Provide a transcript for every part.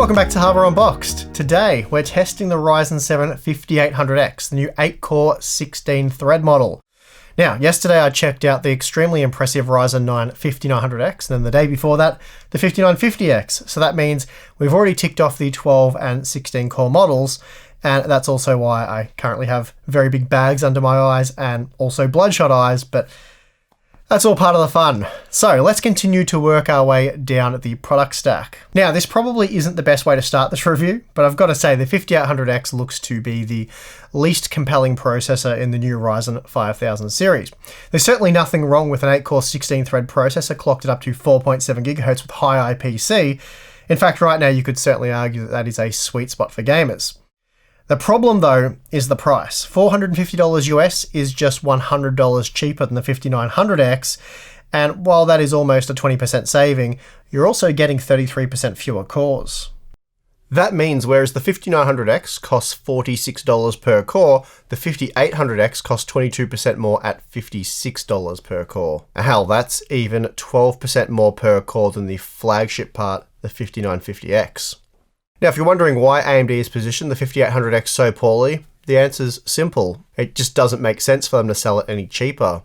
Welcome back to Hardware Unboxed. Today, we're testing the Ryzen 7 5800X, the new 8-core 16-thread model. Now, yesterday I checked out the extremely impressive Ryzen 9 5900X, and then the day before that, the 5950X. So that means we've already ticked off the 12 and 16-core models, and that's also why I currently have very big bags under my eyes and also bloodshot eyes, but that's all part of the fun. So let's continue to work our way down the product stack. Now, this probably isn't the best way to start this review, but I've got to say the 5800X looks to be the least compelling processor in the new Ryzen 5000 series. There's certainly nothing wrong with an 8-core 16-thread processor clocked at up to 4.7 GHz with high IPC. In fact, right now you could certainly argue that that is a sweet spot for gamers. The problem, though, is the price. $450 US is just $100 cheaper than the 5900X, and while that is almost a 20% saving, you're also getting 33% fewer cores. That means whereas the 5900X costs $46 per core, the 5800X costs 22% more at $56 per core. Hell, that's even 12% more per core than the flagship part, the 5950X. Now, if you're wondering why AMD has positioned the 5800X so poorly, the answer's simple. It just doesn't make sense for them to sell it any cheaper.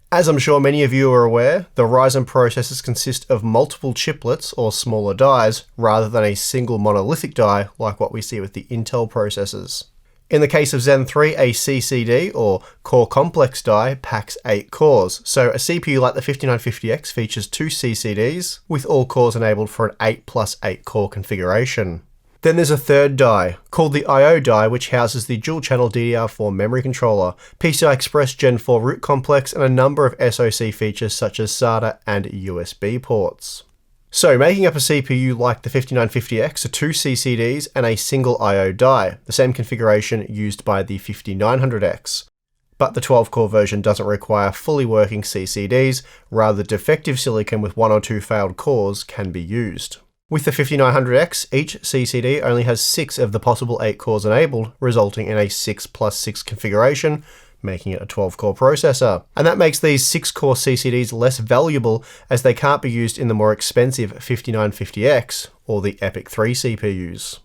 As I'm sure many of you are aware, the Ryzen processors consist of multiple chiplets or smaller dies rather than a single monolithic die like what we see with the Intel processors. In the case of Zen 3, a CCD or core complex die packs 8 cores, so a CPU like the 5950X features 2 CCDs with all cores enabled for an 8+8 core configuration. Then there's a third die, called the I/O die, which houses the dual-channel DDR4 memory controller, PCI Express Gen 4 root complex, and a number of SoC features such as SATA and USB ports. So, making up a CPU like the 5950X are 2 CCDs and a single I/O die, the same configuration used by the 5900X. But the 12-core version doesn't require fully working CCDs, rather defective silicon with 1 or 2 failed cores can be used. With the 5900X, each CCD only has 6 of the possible 8 cores enabled, resulting in a 6+6 configuration, making it a 12-core processor. And that makes these 6-core CCDs less valuable as they can't be used in the more expensive 5950X or the EPYC 3 CPUs.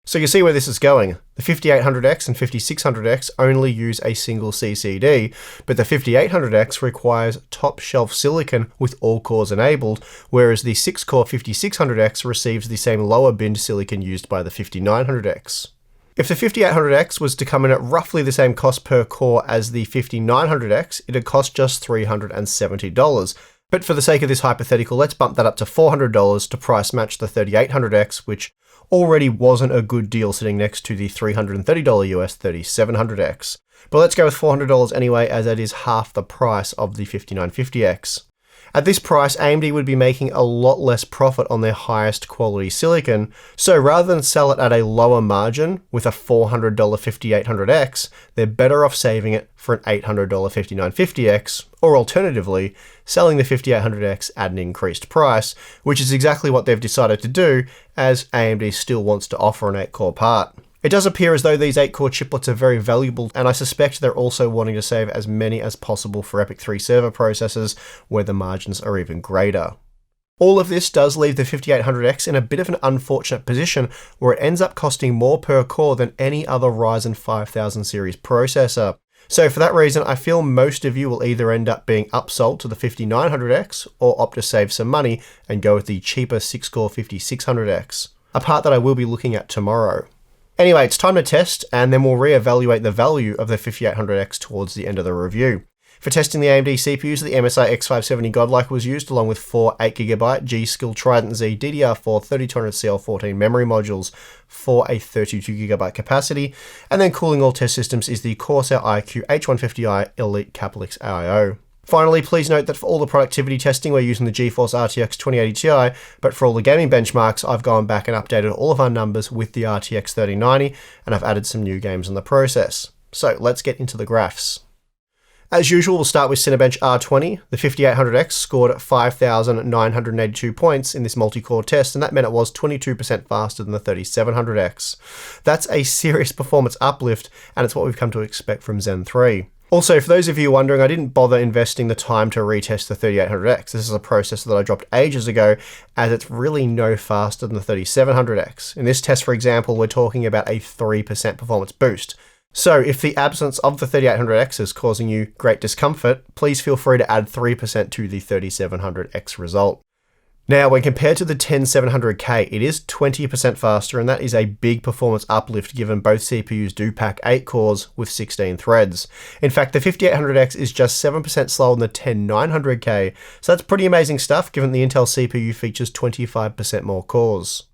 So you see where this is going. The 5800X and 5600X only use a single CCD, but the 5800X requires top-shelf silicon with all cores enabled, whereas the 6-core 5600X receives the same lower binned silicon used by the 5900X. If the 5800X was to come in at roughly the same cost per core as the 5900X, it'd cost just $370. But for the sake of this hypothetical, let's bump that up to $400 to price match the 3800X, which already wasn't a good deal sitting next to the $330 US 3700X. But let's go with $400 anyway, as that is half the price of the 5950X. At this price, AMD would be making a lot less profit on their highest quality silicon, so rather than sell it at a lower margin with a $400 5800X, they're better off saving it for an $800 5950X, or alternatively, selling the 5800X at an increased price, which is exactly what they've decided to do, as AMD still wants to offer an 8-core part. It does appear as though these 8-core chiplets are very valuable, and I suspect they're also wanting to save as many as possible for EPYC 3 server processors, where the margins are even greater. All of this does leave the 5800X in a bit of an unfortunate position, where it ends up costing more per core than any other Ryzen 5000 series processor. So for that reason, I feel most of you will either end up being upsold to the 5900X, or opt to save some money and go with the cheaper 6-core 5600X, a part that I will be looking at tomorrow. Anyway, it's time to test, and then we'll reevaluate the value of the 5800X towards the end of the review. For testing the AMD CPUs, the MSI X570 Godlike was used, along with 4 8GB G-Skill Trident Z DDR4 3200CL14 memory modules for a 32GB capacity, and then cooling all test systems is the Corsair iCUE H150i Elite Caplix IO. Finally, please note that for all the productivity testing, we're using the GeForce RTX 2080 Ti, but for all the gaming benchmarks, I've gone back and updated all of our numbers with the RTX 3090, and I've added some new games in the process. So let's get into the graphs. As usual, we'll start with Cinebench R20. The 5800X scored 5,982 points in this multi-core test, and that meant it was 22% faster than the 3700X. That's a serious performance uplift, and it's what we've come to expect from Zen 3. Also, for those of you wondering, I didn't bother investing the time to retest the 3800X. This is a processor that I dropped ages ago, as it's really no faster than the 3700X. In this test, for example, we're talking about a 3% performance boost. So if the absence of the 3800X is causing you great discomfort, please feel free to add 3% to the 3700X result. Now, when compared to the 10700K, it is 20% faster, and that is a big performance uplift given both CPUs do pack 8 cores with 16 threads. In fact, the 5800X is just 7% slower than the 10900K, so that's pretty amazing stuff given the Intel CPU features 25% more cores.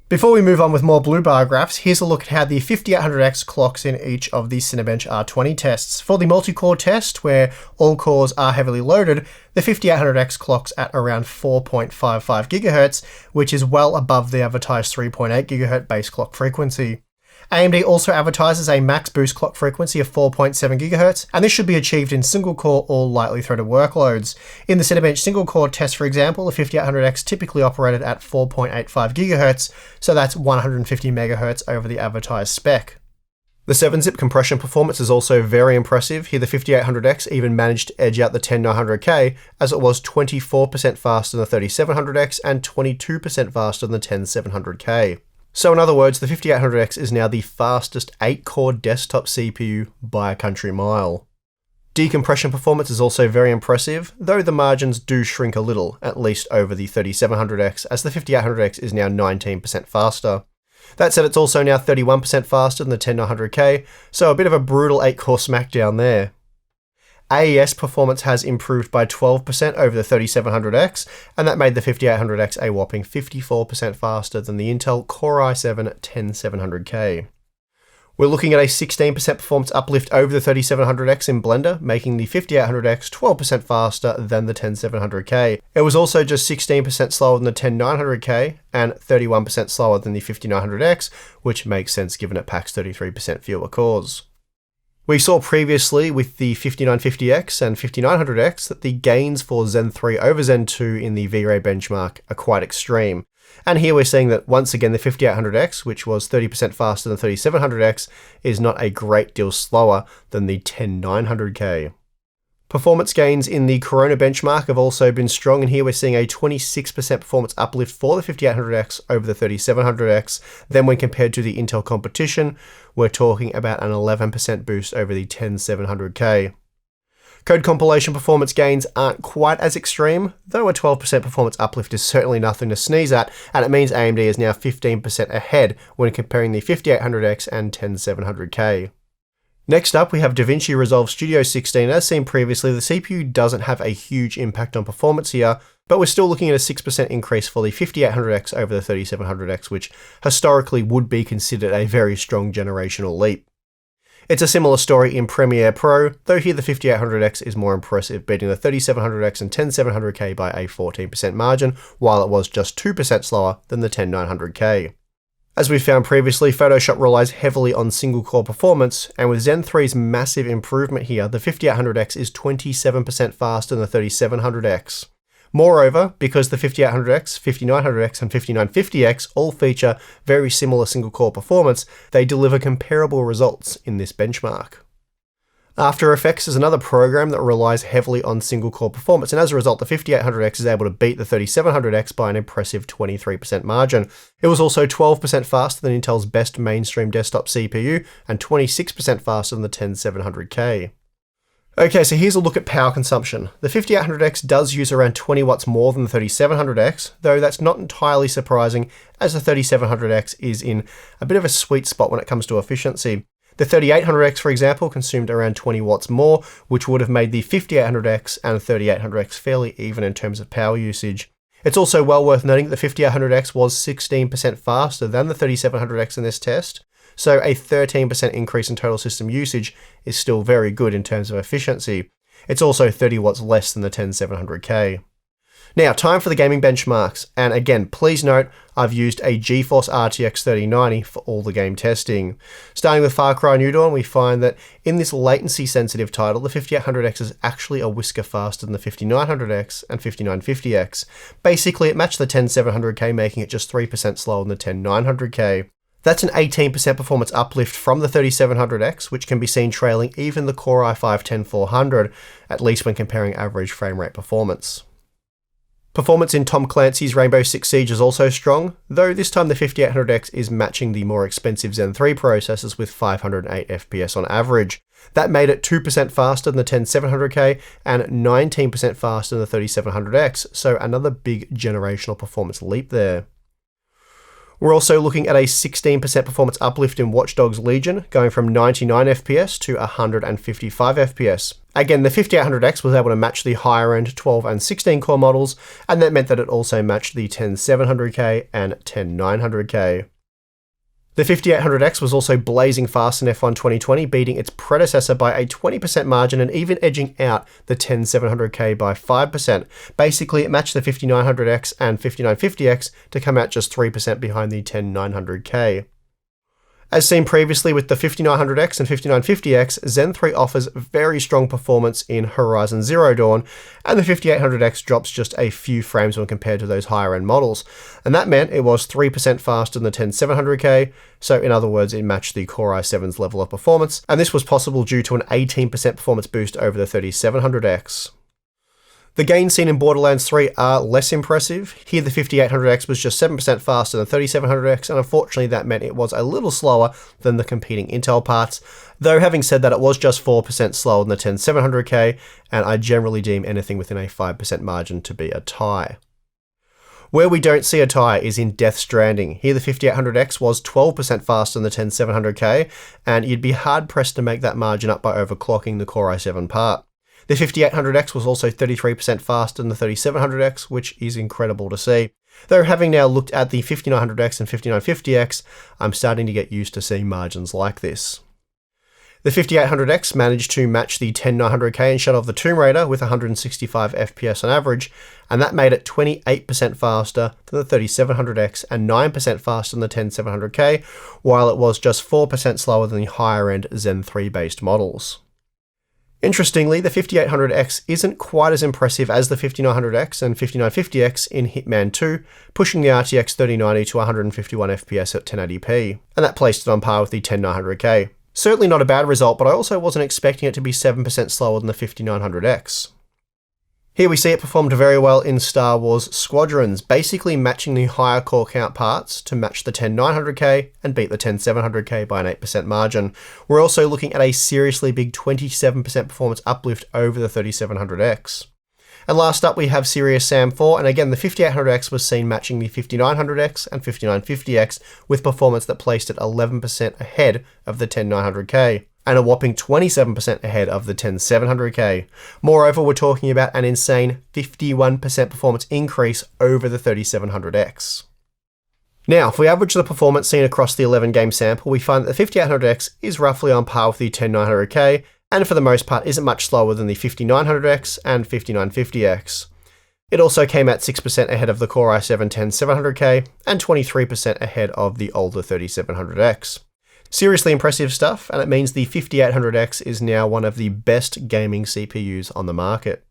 Before we move on with more blue bar graphs, here's a look at how the 5800X clocks in each of the Cinebench R20 tests. For the multi-core test, where all cores are heavily loaded, the 5800X clocks at around 4.55 GHz, which is well above the advertised 3.8 GHz base clock frequency. AMD also advertises a max boost clock frequency of 4.7 GHz, and this should be achieved in single-core or lightly threaded workloads. In the Cinebench single-core test, for example, the 5800X typically operated at 4.85 GHz, so that's 150 MHz over the advertised spec. The 7-zip compression performance is also very impressive. Here the 5800X even managed to edge out the 10900K, as it was 24% faster than the 3700X and 22% faster than the 10700K. So in other words, the 5800X is now the fastest 8-core desktop CPU by a country mile. Decompression performance is also very impressive, though the margins do shrink a little, at least over the 3700X, as the 5800X is now 19% faster. That said, it's also now 31% faster than the 10900K, so a bit of a brutal 8-core smackdown there. AES performance has improved by 12% over the 3700X, and that made the 5800X a whopping 54% faster than the Intel Core i7 10700K. We're looking at a 16% performance uplift over the 3700X in Blender, making the 5800X 12% faster than the 10700K. It was also just 16% slower than the 10900K and 31% slower than the 5900X, which makes sense given it packs 33% fewer cores. We saw previously with the 5950X and 5900X that the gains for Zen 3 over Zen 2 in the V-Ray benchmark are quite extreme. And here we're seeing that once again the 5800X, which was 30% faster than the 3700X, is not a great deal slower than the 10900K. Performance gains in the Corona benchmark have also been strong, and here we're seeing a 26% performance uplift for the 5800X over the 3700X. Then when compared to the Intel competition, we're talking about an 11% boost over the 10700K. Code compilation performance gains aren't quite as extreme, though a 12% performance uplift is certainly nothing to sneeze at, and it means AMD is now 15% ahead when comparing the 5800X and 10700K. Next up, we have DaVinci Resolve Studio 16. As seen previously, the CPU doesn't have a huge impact on performance here, but we're still looking at a 6% increase for the 5800X over the 3700X, which historically would be considered a very strong generational leap. It's a similar story in Premiere Pro, though here the 5800X is more impressive, beating the 3700X and 10700K by a 14% margin, while it was just 2% slower than the 10900K. As we found previously, Photoshop relies heavily on single-core performance, and with Zen 3's massive improvement here, the 5800X is 27% faster than the 3700X. Moreover, because the 5800X, 5900X, and 5950X all feature very similar single-core performance, they deliver comparable results in this benchmark. After Effects is another program that relies heavily on single-core performance, and as a result, the 5800X is able to beat the 3700X by an impressive 23% margin. It was also 12% faster than Intel's best mainstream desktop CPU, and 26% faster than the 10700K. Okay, so here's a look at power consumption. The 5800X does use around 20 watts more than the 3700X, though that's not entirely surprising, as the 3700X is in a bit of a sweet spot when it comes to efficiency. The 3800X, for example, consumed around 20 watts more, which would have made the 5800X and 3800X fairly even in terms of power usage. It's also well worth noting that the 5800X was 16% faster than the 3700X in this test, so a 13% increase in total system usage is still very good in terms of efficiency. It's also 30 watts less than the 10700K. Now, time for the gaming benchmarks, and again, please note I've used a GeForce RTX 3090 for all the game testing. Starting with Far Cry New Dawn, we find that in this latency-sensitive title, the 5800X is actually a whisker faster than the 5900X and 5950X. Basically, it matched the 10700K, making it just 3% slower than the 10900K. That's an 18% performance uplift from the 3700X, which can be seen trailing even the Core i5-10400, at least when comparing average frame rate performance. Performance in Tom Clancy's Rainbow Six Siege is also strong, though this time the 5800X is matching the more expensive Zen 3 processors with 508 FPS on average. That made it 2% faster than the 10700K and 19% faster than the 3700X, so another big generational performance leap there. We're also looking at a 16% performance uplift in Watch Dogs Legion, going from 99 FPS to 155 FPS. Again, the 5800X was able to match the higher end 12 and 16 core models, and that meant that it also matched the 10700K and 10900K. The 5800X was also blazing fast in F1 2020, beating its predecessor by a 20% margin and even edging out the 10700K by 5%. Basically, it matched the 5900X and 5950X to come out just 3% behind the 10900K. As seen previously with the 5900X and 5950X, Zen 3 offers very strong performance in Horizon Zero Dawn, and the 5800X drops just a few frames when compared to those higher end models. And that meant it was 3% faster than the 10700K, so in other words, it matched the Core i7's level of performance, and this was possible due to an 18% performance boost over the 3700X. The gains seen in Borderlands 3 are less impressive. Here the 5800X was just 7% faster than 3700X, and unfortunately that meant it was a little slower than the competing Intel parts, though having said that, it was just 4% slower than the 10700K, and I generally deem anything within a 5% margin to be a tie. Where we don't see a tie is in Death Stranding. Here the 5800X was 12% faster than the 10700K, and you'd be hard pressed to make that margin up by overclocking the Core i7 part. The 5800X was also 33% faster than the 3700X, which is incredible to see. Though having now looked at the 5900X and 5950X, I'm starting to get used to seeing margins like this. The 5800X managed to match the 10900K in Shadow of the Tomb Raider with 165 FPS on average, and that made it 28% faster than the 3700X and 9% faster than the 10700K, while it was just 4% slower than the higher end Zen 3 based models. Interestingly, the 5800X isn't quite as impressive as the 5900X and 5950X in Hitman 2, pushing the RTX 3090 to 151 FPS at 1080p, and that placed it on par with the 10900K. Certainly not a bad result, but I also wasn't expecting it to be 7% slower than the 5900X. Here we see it performed very well in Star Wars Squadrons, basically matching the higher core count parts to match the 10900K and beat the 10700K by an 8% margin. We're also looking at a seriously big 27% performance uplift over the 3700X. And last up we have Serious Sam 4, and again the 5800X was seen matching the 5900X and 5950X with performance that placed it 11% ahead of the 10900K. And a whopping 27% ahead of the 10700K. Moreover, we're talking about an insane 51% performance increase over the 3700X. Now, if we average the performance seen across the 11 game sample, we find that the 5800X is roughly on par with the 10900K, and for the most part isn't much slower than the 5900X and 5950X. It also came out 6% ahead of the Core i7 10700K, and 23% ahead of the older 3700X. Seriously impressive stuff, and it means the 5800X is now one of the best gaming CPUs on the market.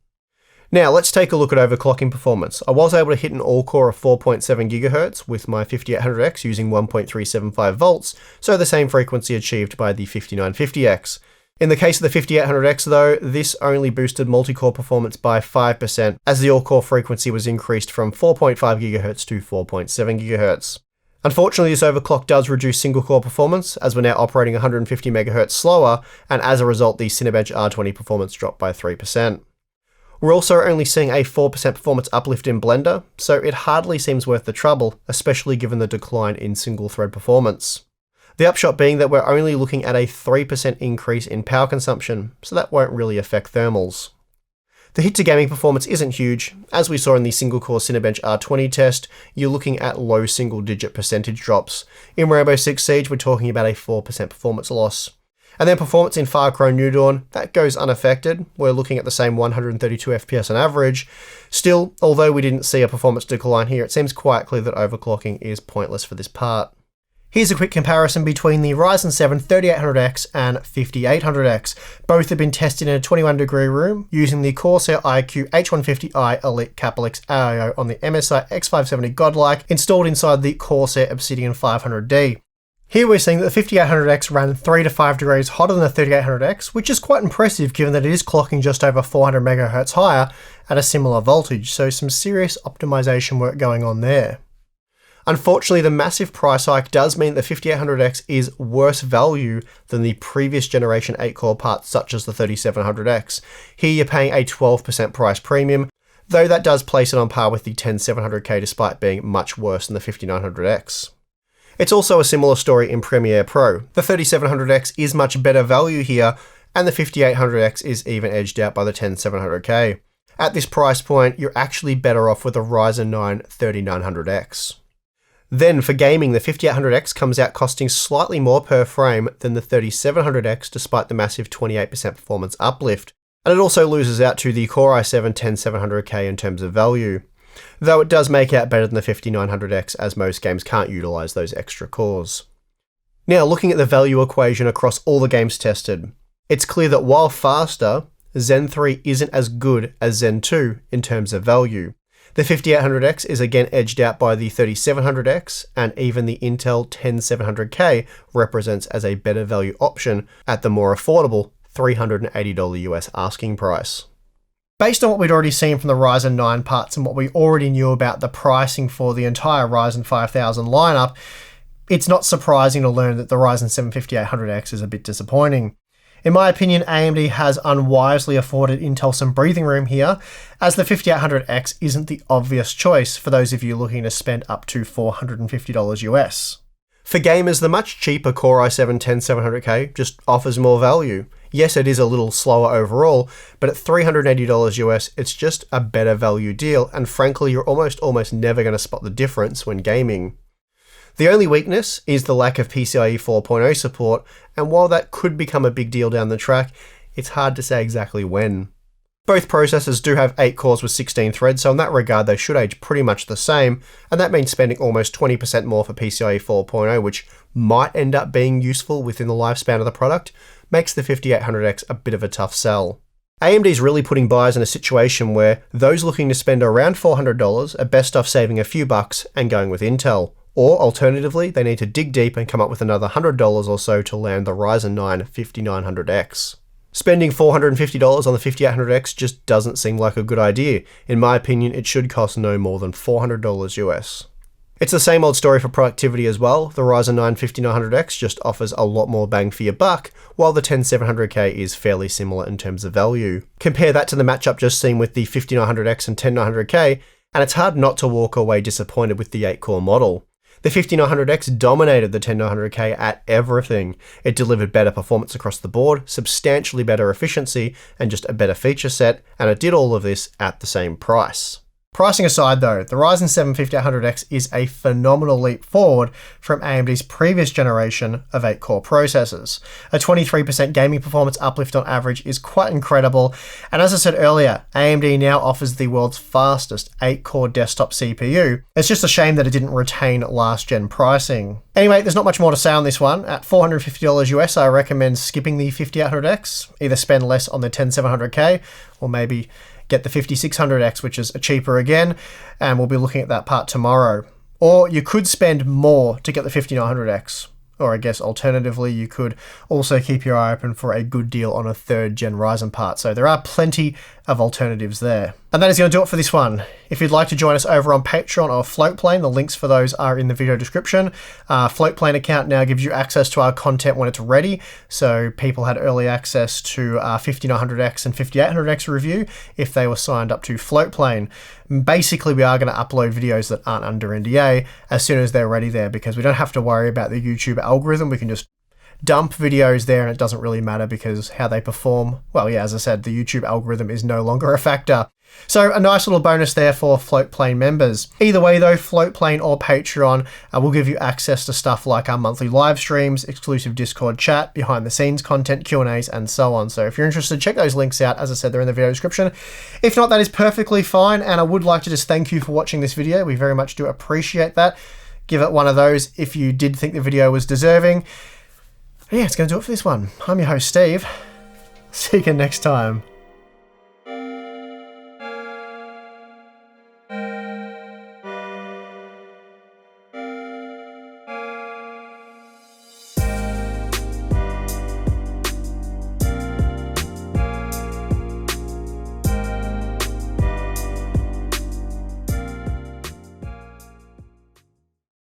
Now let's take a look at overclocking performance. I was able to hit an all-core of 4.7 GHz with my 5800X using 1.375 volts, so the same frequency achieved by the 5950X. In the case of the 5800X though, this only boosted multi-core performance by 5%, as the all-core frequency was increased from 4.5 GHz to 4.7 GHz. Unfortunately, this overclock does reduce single-core performance, as we're now operating 150 MHz slower, and as a result, the Cinebench R20 performance dropped by 3%. We're also only seeing a 4% performance uplift in Blender, so it hardly seems worth the trouble, especially given the decline in single-thread performance. The upshot being that we're only looking at a 3% increase in power consumption, so that won't really affect thermals. The hit to gaming performance isn't huge. As we saw in the single-core Cinebench R20 test, you're looking at low single-digit percentage drops. In Rainbow Six Siege, we're talking about a 4% performance loss. And then performance in Far Cry New Dawn, that goes unaffected. We're looking at the same 132 FPS on average. Still, although we didn't see a performance decline here, it seems quite clear that overclocking is pointless for this part. Here's a quick comparison between the Ryzen 7 3800X and 5800X. Both have been tested in a 21-degree room using the Corsair iQOO H150i Elite CapEx AIO on the MSI X570 Godlike installed inside the Corsair Obsidian 500D. Here we're seeing that the 5800X ran 3 to 5 degrees hotter than the 3800X, which is quite impressive given that it is clocking just over 400 MHz higher at a similar voltage, so some serious optimization work going on there. Unfortunately, the massive price hike does mean the 5800X is worse value than the previous generation 8-core parts such as the 3700X. Here you're paying a 12% price premium, though that does place it on par with the 10700K despite being much worse than the 5900X. It's also a similar story in Premiere Pro. The 3700X is much better value here, and the 5800X is even edged out by the 10700K. At this price point, you're actually better off with a Ryzen 9 3900X. Then for gaming, the 5800X comes out costing slightly more per frame than the 3700X despite the massive 28% performance uplift, and it also loses out to the Core i7 10700K in terms of value, though it does make out better than the 5900X as most games can't utilise those extra cores. Now looking at the value equation across all the games tested, it's clear that while faster, Zen 3 isn't as good as Zen 2 in terms of value. The 5800X is again edged out by the 3700X, and even the Intel 10700K represents as a better value option at the more affordable $380 US asking price. Based on what we'd already seen from the Ryzen 9 parts and what we already knew about the pricing for the entire Ryzen 5000 lineup, it's not surprising to learn that the Ryzen 7 5800X is a bit disappointing. In my opinion, AMD has unwisely afforded Intel some breathing room here, as the 5800X isn't the obvious choice for those of you looking to spend up to $450 US. For gamers, the much cheaper Core i7 10700K just offers more value. Yes, it is a little slower overall, but at $380 US, it's just a better value deal, and frankly, you're almost never going to spot the difference when gaming. The only weakness is the lack of PCIe 4.0 support, and while that could become a big deal down the track, it's hard to say exactly when. Both processors do have 8 cores with 16 threads, so in that regard they should age pretty much the same, and that means spending almost 20% more for PCIe 4.0, which might end up being useful within the lifespan of the product, makes the 5800X a bit of a tough sell. AMD's really putting buyers in a situation where those looking to spend around $400 are best off saving a few bucks and going with Intel. Or alternatively, they need to dig deep and come up with another $100 or so to land the Ryzen 9 5900X. Spending $450 on the 5800X just doesn't seem like a good idea. In my opinion, it should cost no more than $400 US. It's the same old story for productivity as well. The Ryzen 9 5900X just offers a lot more bang for your buck, while the 10700K is fairly similar in terms of value. Compare that to the matchup just seen with the 5900X and 10900K, and it's hard not to walk away disappointed with the 8-core model. The 5900X dominated the 10900K at everything. It delivered better performance across the board, substantially better efficiency, and just a better feature set, and it did all of this at the same price. Pricing aside though, the Ryzen 7 5800X is a phenomenal leap forward from AMD's previous generation of 8-core processors. A 23% gaming performance uplift on average is quite incredible, and as I said earlier, AMD now offers the world's fastest 8-core desktop CPU. It's just a shame that it didn't retain last gen pricing. Anyway, there's not much more to say on this one. At $450 US, I recommend skipping the 5800X, either spend less on the 10700K, or maybe get the 5600X, which is cheaper again, and we'll be looking at that part tomorrow. Or you could spend more to get the 5900X. Or I guess alternatively, you could also keep your eye open for a good deal on a 3rd gen Ryzen part. So there are plenty of alternatives there. And that is going to do it for this one. If you'd like to join us over on Patreon or Floatplane, the links for those are in the video description. Floatplane account now gives you access to our content when it's ready. So people had early access to our 5900X and 5800X review if they were signed up to Floatplane. Basically, we are going to upload videos that aren't under NDA as soon as they're ready there, because we don't have to worry about the YouTube algorithm. We can just dump videos there and it doesn't really matter because how they perform, well, yeah, as I said, the YouTube algorithm is no longer a factor. So a nice little bonus there for Floatplane members. Either way though, Floatplane or Patreon will give you access to stuff like our monthly live streams, exclusive Discord chat, behind the scenes content, Q&As, and so on. So if you're interested, check those links out. As I said, they're in the video description. If not, that is perfectly fine. And I would like to just thank you for watching this video. We very much do appreciate that. Give it one of those if you did think the video was deserving. Yeah, it's going to do it for this one. I'm your host, Steve. See you again next time.